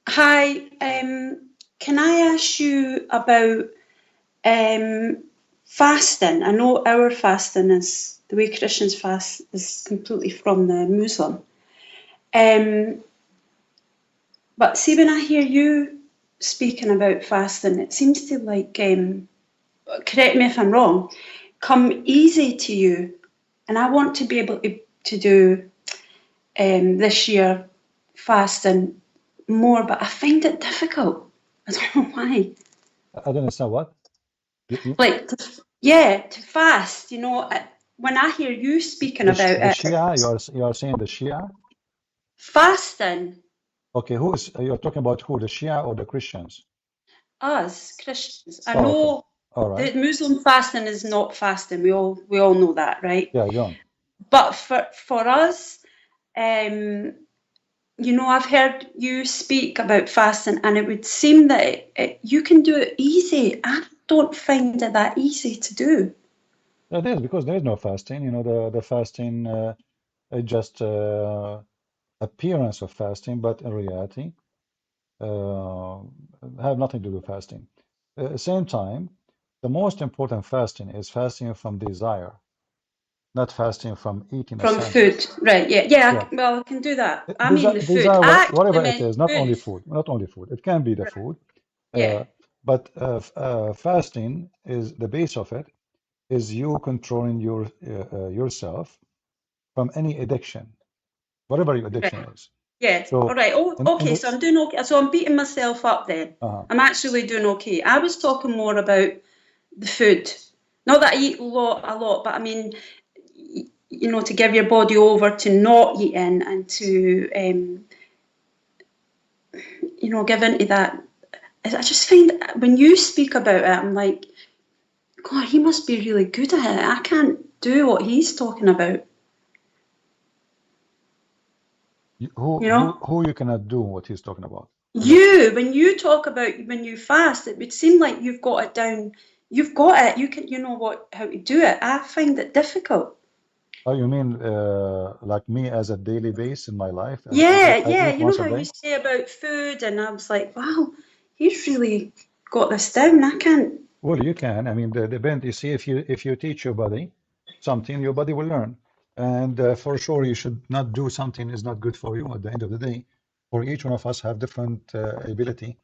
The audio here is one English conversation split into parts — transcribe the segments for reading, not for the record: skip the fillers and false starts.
Hi, can I ask you about fasting? I know our fasting is the way Christians fast is completely from the Muslim. Um, but see, when I hear you speaking about fasting, it seems to correct me if I'm wrong, come easy to you. And I want to be able to do this year fasting more, but I find it difficult. I don't know why. I don't understand what. Yeah, to fast, when I hear you speaking about The it, Shia, you are saying the Shia? fasting, Okay, who is you're talking about who? The Shia or the Christians? us Christians, I Oh, okay. know All right. the Muslim fasting is not fasting. We all know that, right? Yeah, go on. But for us, um, I've heard you speak about fasting, and it would seem that you can do it easy. I don't find it that easy to do. It is because there is no fasting. The fasting is just appearance of fasting, but in reality, uh, have nothing to do with fasting. At the same time, the most important fasting is fasting from desire, not fasting from eating a From food, sandwich. right? Yeah, yeah. Yeah, Well, I can do that. I mean Desire, the food. desire, I actually whatever it meant is, not only food. food, not only food. It can be the Right. food, Yeah. uh, but fasting is the base of it is you controlling yourself from any addiction, whatever your addiction Right. is. Yeah. All So, right. Oh, in okay. So this, I'm doing okay. So I'm beating myself up then. uh, I'm actually doing okay. I was talking more about the food. Not that I eat a lot, but I mean, to give your body over to not eating and to, give into that. I just find when you speak about it, I'm like, God, he must be really good at it. I can't do what he's talking about, who you who know? who you cannot do what he's talking about. Like, When you talk about when you fast, it would seem like you've got it down. You've got it. You know how to do it. I find it difficult. oh, you mean like me as a daily base in my life? Yeah, I yeah. eat You know once how a you day. say about food, and I was like, wow, he's really got this down. I can't. Well, you can. I mean, the depend. You see, if you teach your body something, your body will learn. And for sure, you should not do something is not good for you. At the end of the day, for each one of us have different ability.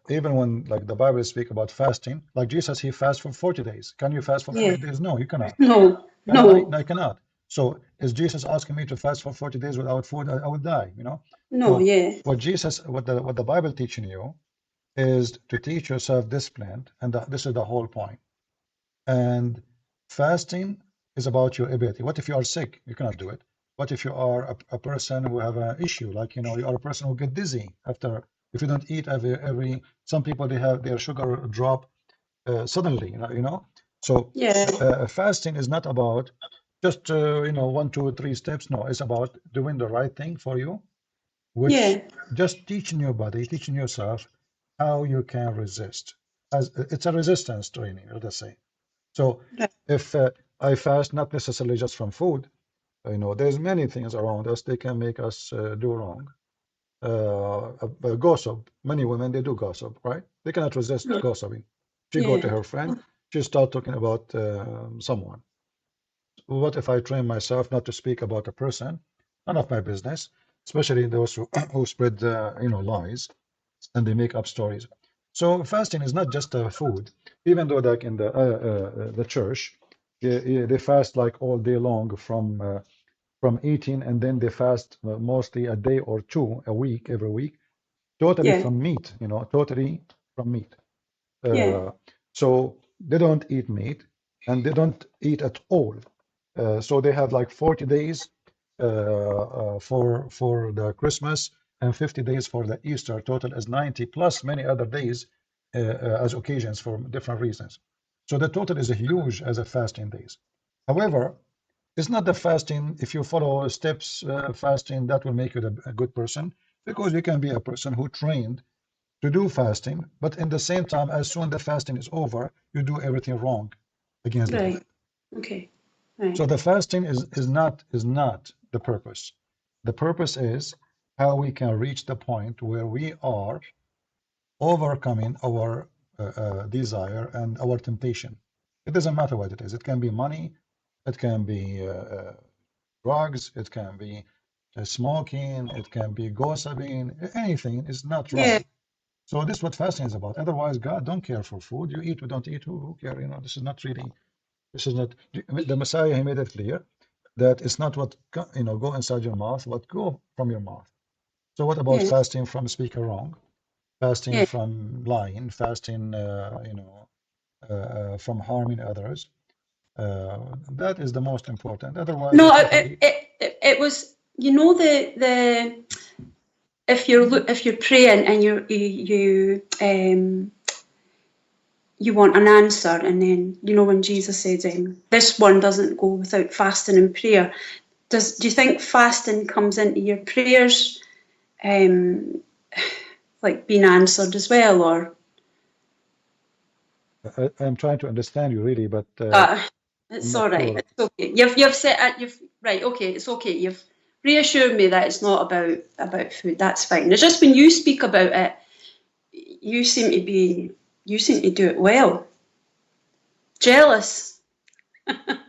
Even when like the Bible speak about fasting, like Jesus, he fasted for 40 days. Can you fast for Yeah. 40 days? No, you cannot. No, Can I? no, No, I cannot. So is Jesus asking me to fast for 40 days without food? I would die. no. So Yeah, what the Bible teaching you is to teach yourself discipline, and this is the whole point. And fasting is about your ability. What if you are sick? You cannot do it. What if you are a person who have an issue, like you are a person who get dizzy after if you don't eat every some people they have their sugar drop suddenly, So yeah, fasting is not about just 1, 2, 3 steps. No, it's about doing the right thing for you, which yeah, just teaching your body, teaching yourself how you can resist. As it's a resistance training, let us say. So right. if I fast, not necessarily just from food, there's many things around us they can make us do wrong. Gossip. Many women they do gossip, right? They cannot resist gossiping. She go to Yeah, her friend, she start talking about someone. What if I train myself not to speak about a person? None of my business, especially those who, who spread lies and they make up stories. So fasting is not just food, even though like in the church, they fast like all day long from eating, and then they fast mostly a day or two a week, every week, totally yeah, from meat, totally from meat. yeah, Uh, so they don't eat meat and they don't eat at all. So they have like 40 days for the Christmas and 50 days for the Easter. Total is 90 plus many other days as occasions for different reasons. So the total is a huge as a fasting days. However, it's not the fasting. If you follow steps fasting, that will make you a good person because you can be a person who trained to do fasting, but in the same time, as soon the fasting is over, you do everything wrong against the day. right. Okay, So right. the fasting is not the purpose. The purpose is how we can reach the point where we are overcoming our desire and our temptation. It doesn't matter what it is. It can be money, it can be drugs, it can be smoking, it can be gossiping, anything is not Yeah. right. So this is what fasting is about. Otherwise, God don't care for food. You eat or don't eat, who care? You know, this is not really, this is not, the Messiah, he made it clear that it's not what, go inside your mouth, what go from your mouth. So what about Yeah. fasting from speaking wrong, fasting Yeah. from lying, fasting, from harming others? That is the most important. Otherwise, No, just let you eat. it was, you know, the if you're praying and you want an answer, and then you know when Jesus says this one doesn't go without fasting and prayer. Do you think fasting comes into your prayers, like being answered as well, or? I'm trying to understand you really, but I'm It's not all right. sure. It's okay. You've said it. You've right. Okay, it's okay. You've reassured me that it's not about food. That's fine. It's just when you speak about it, you seem to do it well. Jealous.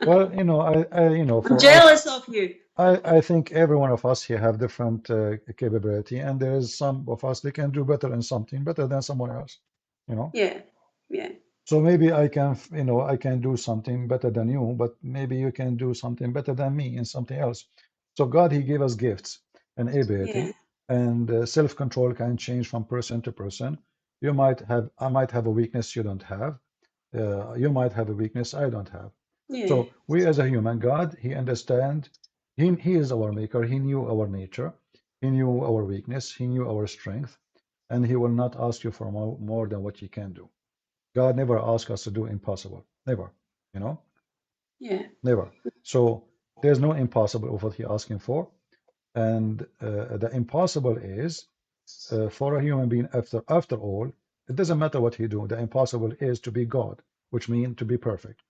Well, I'm for us, jealous of you. I think every one of us here have different capability, and there is some of us they can do better in something better than someone else, you know. Yeah. Yeah. So maybe I can, I can do something better than you, but maybe you can do something better than me in something else. So God, He gave us gifts and Yeah. ability, and self-control can change from person to person. I might have a weakness you don't have. You might have a weakness I don't have. Yeah. So we as a human, God, He understand. He is our maker. He knew our nature. He knew our weakness. He knew our strength, and He will not ask you for more than what He can do. God never asks us to do impossible. Never, you know, Yeah. never. So there's no impossible of what He asking for, and the impossible is for a human being. After all, it doesn't matter what he do. The impossible is to be God, which means to be perfect.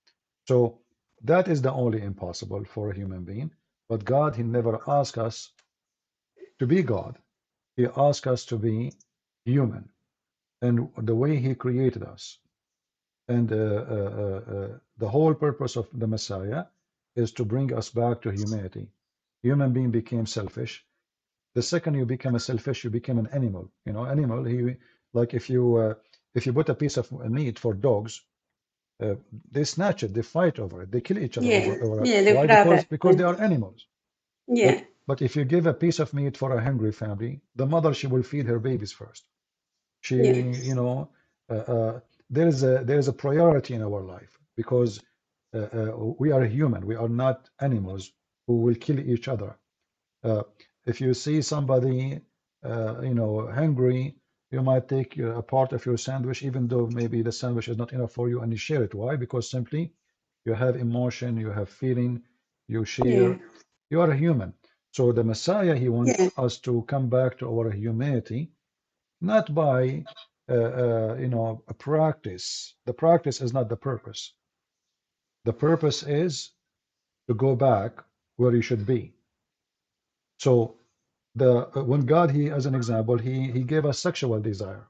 So that is the only impossible for a human being. But God, He never asked us to be God. He asked us to be human, and the way He created us. And the whole purpose of the Messiah is to bring us back to humanity. Human being became selfish. The second you become a selfish, you become an animal. You know, animal. Like if you put a piece of meat for dogs, uh, they snatch it, they fight over it, they kill each other Yeah. over it. Yeah. They'll Why? grab Because it. they are animals. Yeah. But if you give a piece of meat for a hungry family, the mother she will feed her babies first. She, Yeah. there is a priority in our life because we are human. We are not animals who will kill each other. Uh, if you see somebody, hungry, you might take a part of your sandwich, even though maybe the sandwich is not enough for you, and you share it. Why? Because simply you have emotion, you have feeling, you Yeah. share. You are a human. So the Messiah, he wants Yeah. us to come back to our humanity, not by a practice. The practice is not the purpose. The purpose is to go back where you should be. So the when God, he as an example, he gave us sexual desire.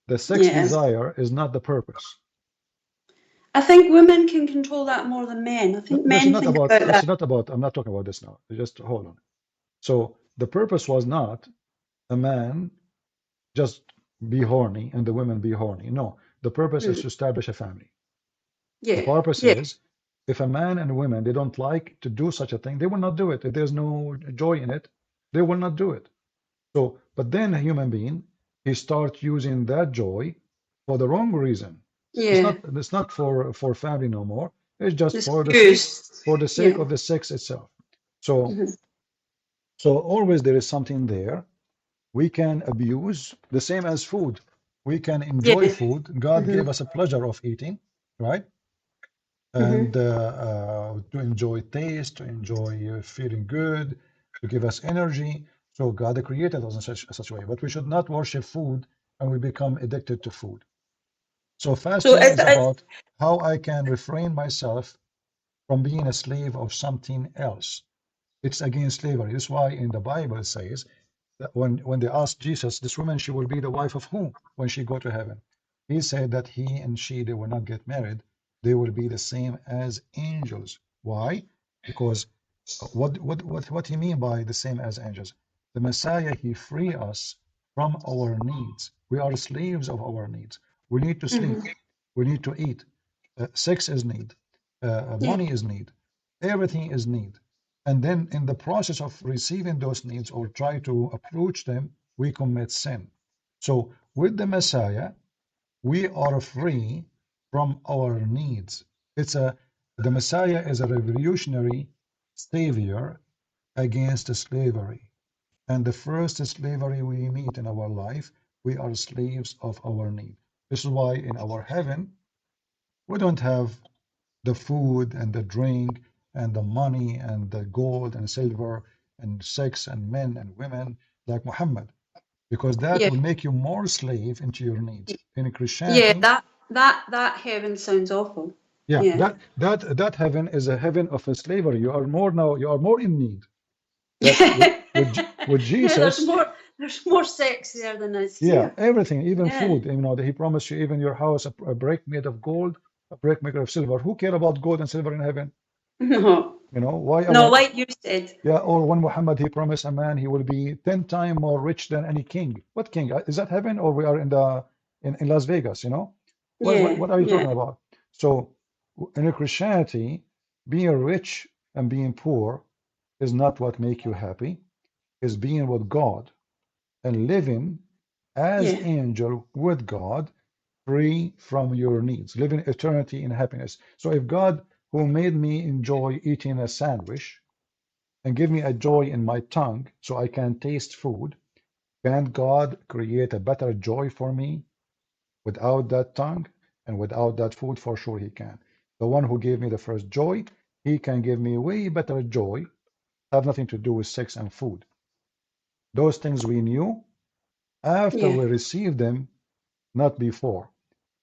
The sex Yeah. desire is not the purpose. I think women can control that more than men. I think This is men not think about. about This that. is not about. I'm not talking about this now. Just hold on. So the purpose was not a man just be horny and the women be horny. No, the purpose is Mm. to establish a family. The Yeah. purpose Yeah. is if a man and women they don't like to do such a thing, they will not do it. If there's no joy in it, they will not do it. So, but then a human being, he starts using that joy for the wrong reason. Yeah. It's not for family no more. It's just Just for abuse. the sake Yeah. of the sex itself. So Hmm. always there is something there we can abuse, the same as food. We can enjoy Yeah. food. God Hmm. gave us a pleasure of eating, right? And Hmm. to enjoy taste, to enjoy feeling good, to give us energy. So God created us in such a way. But we should not worship food and we become addicted to food. So So fasting is about how I can refrain myself from being a slave of something else. It's against slavery. That's why in the Bible it says, that when they asked Jesus, this woman, she will be the wife of whom when she go to heaven? He said that he and she, they will not get married. They will be the same as angels. Why? Because what he mean by the same as angels? The Messiah, he free us from our needs. We are slaves of our needs. We need to sleep. Mhm. We need to eat. Sex is need. Yeah. Money is need. Everything is need. And then in the process of receiving those needs or try to approach them, we commit sin. So with the Messiah, we are free from our needs. The Messiah is a revolutionary savior against slavery. And the first slavery we meet in our life, we are slaves of our need. This is why in our heaven, we don't have the food and the drink and the money and the gold and silver and sex and men and women like Muhammad, because that Yeah. will make you more slave into your needs. In Yeah. Christianity, That heaven sounds awful. yeah, Yeah. that heaven is a heaven of a slavery. You are more now, you are more in need. That Yeah. with Yeah. Jesus, There's more sex there than is yeah, here. everything, even Yeah. food, that he promised you even your house, a brick made of gold, a brick made of silver. Who care about gold and silver in heaven? No. Why No, our like you said. Yeah, or when Muhammad he promised a man he will be 10 times more rich than any king. What king? Is that heaven or we are in Las Vegas, Yeah. What are you Yeah. talking about? So in Christianity, being rich and being poor is not what make you happy, is being with God and living as Yeah. angel with God, free from your needs, living eternity in happiness. So if God who made me enjoy eating a sandwich and give me a joy in my tongue so I can taste food, can God create a better joy for me without that tongue and without that food? For sure he can. The one who gave me the first joy, he can give me way better joy, have nothing to do with sex and food. Those things we knew after Yeah. we received them, not before.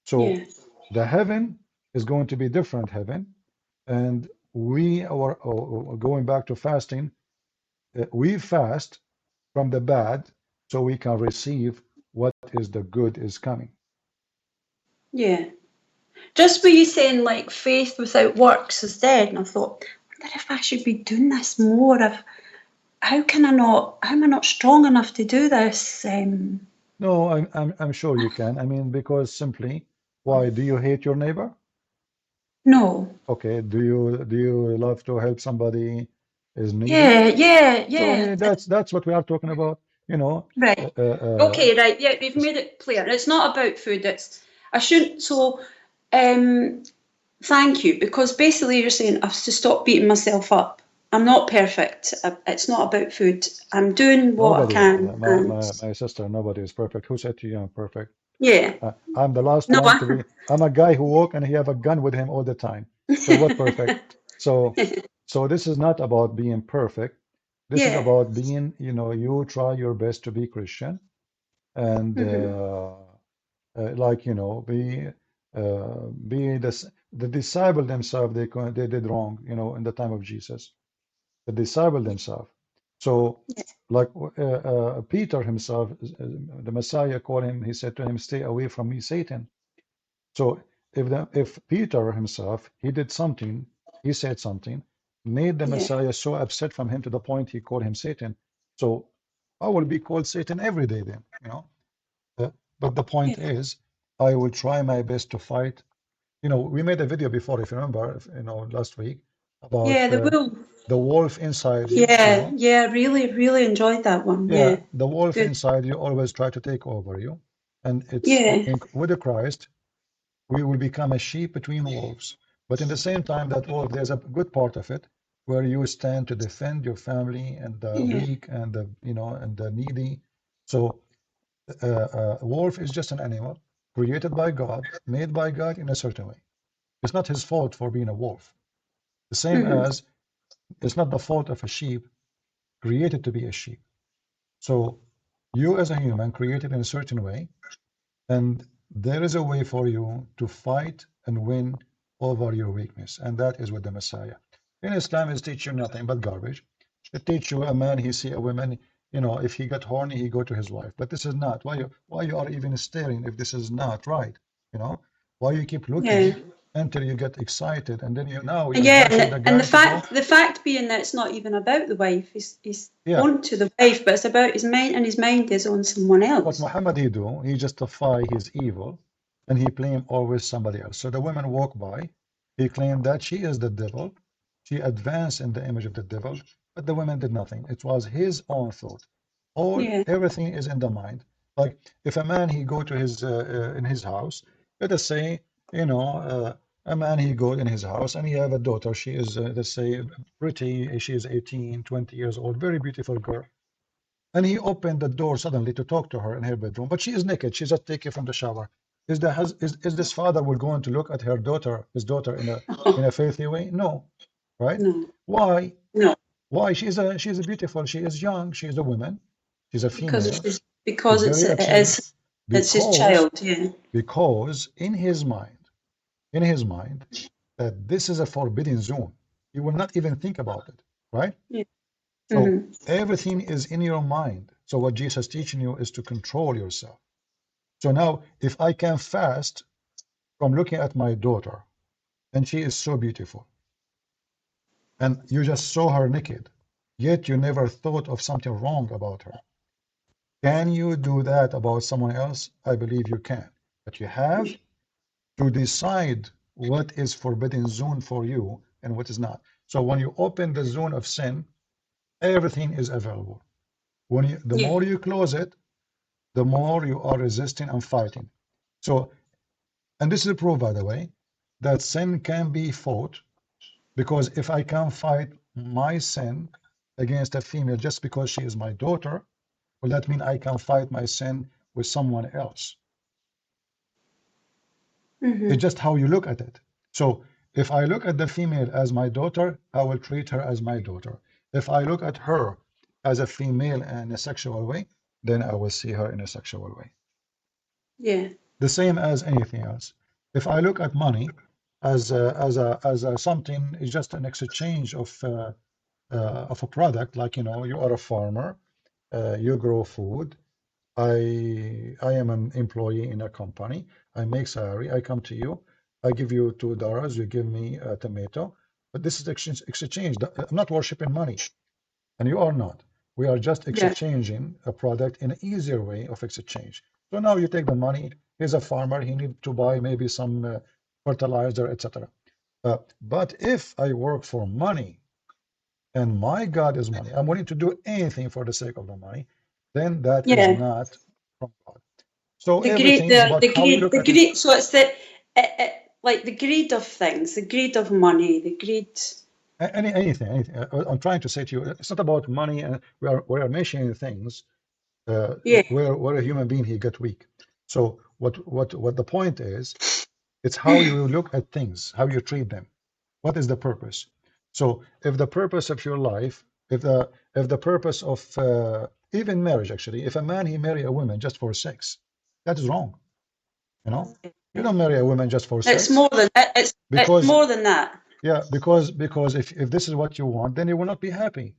So Yeah. the heaven is going to be different heaven, and we are going back to fasting. We fast from the bad so we can receive what is the good is coming. Yeah. Just were you saying like faith without works is dead? And I thought, I wonder if I should be doing this more. How am I not strong enough to do this? No, I'm sure you can. I mean, because simply, why do you hate your neighbor? No. Okay, do you love to help somebody is needy? Yeah, yeah, So I yeah. mean, that's what we are talking about. You know, Right. uh, uh, uh, Okay, right. Yeah, we've made it clear. It's not about food. It's I shouldn't. So, um, thank you, because basically you're saying I have to stop beating myself up. I'm not perfect. It's not about food. I'm doing what I nobody, can, and my sister, nobody is perfect. Who said to you I'm perfect? yeah. I'm the last No, one to be. I'm a guy who walk and he have a gun with him all the time. So what perfect? So, so this is not about being perfect. This is yeah. about being, you try your best to be Christian and Hmm. like, be the disciple themselves. They did wrong, in the time of Jesus. The disciple themselves. So, like Peter himself, the Messiah called him. He said to him, "Stay away from me, Satan." So if Peter himself, he did something, he said something, made the Yeah. Messiah so upset from him to the point he called him Satan. So I will be called Satan every day then. Uh, but the point Yeah. is, I will try my best to fight. We made a video before, if you remember, last week Yeah. about The wolf. the wolf inside you. Yeah. Yeah. Really, really enjoyed that one. Yeah, Yeah. the wolf Good. inside you always try to take over you, and it's Yeah. with the Christ we will become a sheep between wolves. But in the same time, that wolf, there's a good part of it where you stand to defend your family and the Yeah. weak and the needy. So a wolf is just an animal created by God, made by God in a certain way. It's not his fault for being a wolf. The same Hmm. as it's not the fault of a sheep created to be a sheep. So you as a human created in a certain way, and there is a way for you to fight and win over your weakness, and that is with the Messiah. In Islam, it teach you nothing but garbage. It teach you a man, he see a woman, you know, if he got horny, he go to his wife. But this is not. Why you are even staring if this is not right? You know, why you keep looking Yeah. until you get excited, and then you Yeah, advising the and guy to go. the fact being that it's not even about the wife. He's Yeah, on to the wife, but it's about his mind, and his mind is on someone what else. Muhammad he do? He justify his evil, and he blame always somebody else. So the women walk by, he claimed that she is the devil. She advanced in the image of the devil, but the women did nothing. It was his own thought. All Yeah. everything is in the mind. Like if a man he go to his in his house, let us say, you know, a man he go in his house and he have a daughter. She is let's say pretty. She is 18, 20 years old, very beautiful girl. And he opened the door suddenly to talk to her in her bedroom, but she is naked. She's just taken from the shower. Is this father will go on to look at his daughter in a filthy way? No, right? No, Why? no, Why? She's a beautiful. She is young. She is a woman. She's a female. She's because very attractive it's his because child. Yeah. because in his mind that this is a forbidden zone. You will not even think about it, right? Yeah. So Hmm. everything is in your mind. So what Jesus is teaching you is to control yourself. So now, if I can fast from looking at my daughter, and she is so beautiful, and you just saw her naked, yet you never thought of something wrong about her. Can you do that about someone else? I believe you can. But you have to decide what is forbidden zone for you and what is not. So when you open the zone of sin, everything is available. The Yeah. more you close it, the more you are resisting and fighting. So, and this is a proof, by the way, that sin can be fought because if I can fight my sin against a female just because she is my daughter, well, that means I can fight my sin with someone else. It's Hmm. just how you look at it. So, if I look at the female as my daughter, I will treat her as my daughter. If I look at her as a female in a sexual way, then I will see her in a sexual way. Yeah. The same as anything else. If I look at money as something is just an exchange of a product, like you know, you are a farmer, you grow food. I am an employee in a company. I make salary. I come to you. I give you $2. You give me a tomato. But this is exchange. I'm not worshiping money, and you are not. We are just Yeah. exchanging a product in an easier way of exchange. So now you take the money. He's a farmer. He needs to buy maybe some fertilizer, etc. But if I work for money and my God is money, I'm willing to do anything for the sake of the money, then that is Yeah. not from God. So everything is about how you look The at it. greed. So it's like the greed of things, the greed of money, the greed. Anything. I'm trying to say to you, it's not about money. We are mentioning things Yeah. where a human being he get weak. So what the point is, it's how you look at things, how you treat them. What is the purpose? So if the purpose of your life, if the purpose of even marriage, actually, if a man he marry a woman just for sex, that is wrong. You know, you don't marry a woman just for It's sex more than it's because more than that. yeah, because if this is what you want, then you will not be happy.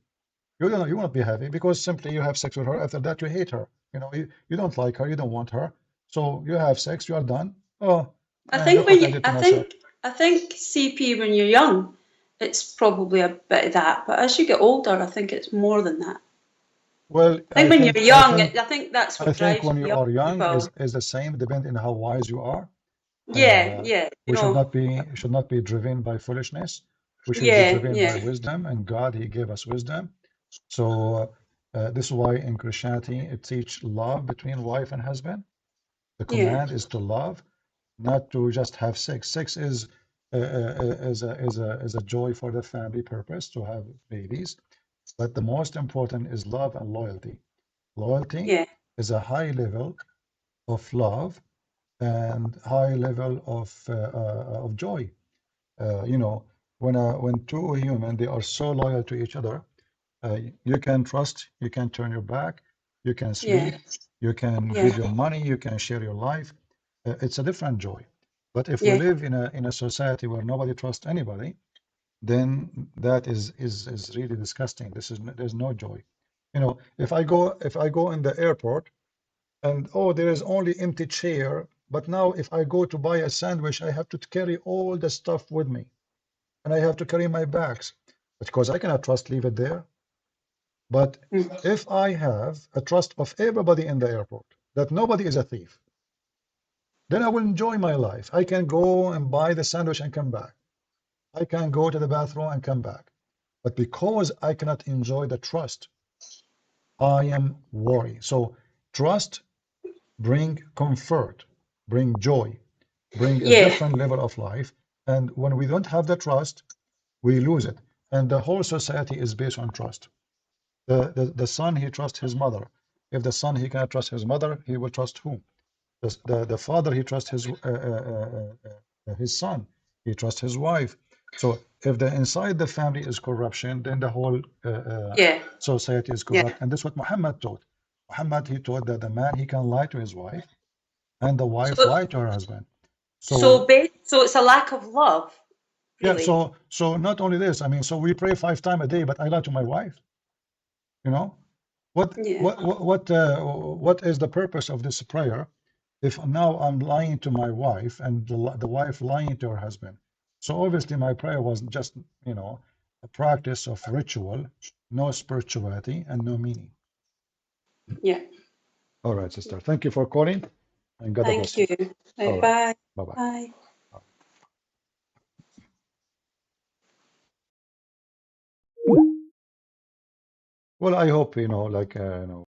You won't be happy because simply you have sex with her. After that, you hate her. You don't like her. You don't want her. So you have sex. You are done. Oh man, look what I did to myself. I think CP when you're young, it's probably a bit of that, but as you get older, I think it's more than that. Well, I think I when you're think I young, think I think that's I what think drives when you young are young people. is the same, depending on how wise you are. Yeah, Uh, yeah, we should not be driven by foolishness. We should be yeah, driven by yeah, wisdom, and God He gave us wisdom. So this is why in Christianity it teach love between wife and husband. The yeah, command is to love, not to just have sex. Sex is a joy for the family purpose to have babies, but the most important is love and loyalty. Loyalty yeah, is a high level of love and high level of joy. You know, when two human they are so loyal to each other, you can trust, you can turn your back, you can yeah, sleep, you can yeah, give your money, you can share your life. It's a different joy. But if we yeah, live in a society where nobody trusts anybody, then that is really disgusting. There's no joy. You know, if I go in the airport and oh, there is only empty chair, but now if I go to buy a sandwich, I have to carry all the stuff with me, and I have to carry my bags because I cannot trust leave it there. But Mm. if I have a trust of everybody in the airport that nobody is a thief, then I will enjoy my life. I can go and buy the sandwich and come back. I can go to the bathroom and come back. But because I cannot enjoy the trust, I am worried. So trust bring comfort, bring joy, bring a Yeah, different level of life. And when we don't have the trust, we lose it. And the whole society is based on trust. The son, he trusts his mother. If the son, he cannot trust his mother, he will trust whom? The father, he trusts his son. He trusts his wife. So if the inside the family is corruption, then the whole yeah, society is yeah. corrupt. And that's what Muhammad taught. Muhammad, he taught that the man, he can lie to his wife, and the wife So, lie to her husband. So so it's a lack of love, yeah, really. so not only this, I mean, so we pray 5 times a day, but I lie to my wife, you know? What Yeah, what what what what is the purpose of this prayer if now I'm lying to my wife and the wife lying to her husband? So obviously my prayer was just, you know, a practice of ritual, no spirituality and no meaning. yeah. All right, sister. Thank you for calling and God Thank bless you. you. All Right, right. bye. Bye-bye. Bye. Well, I hope, you know, like, you know,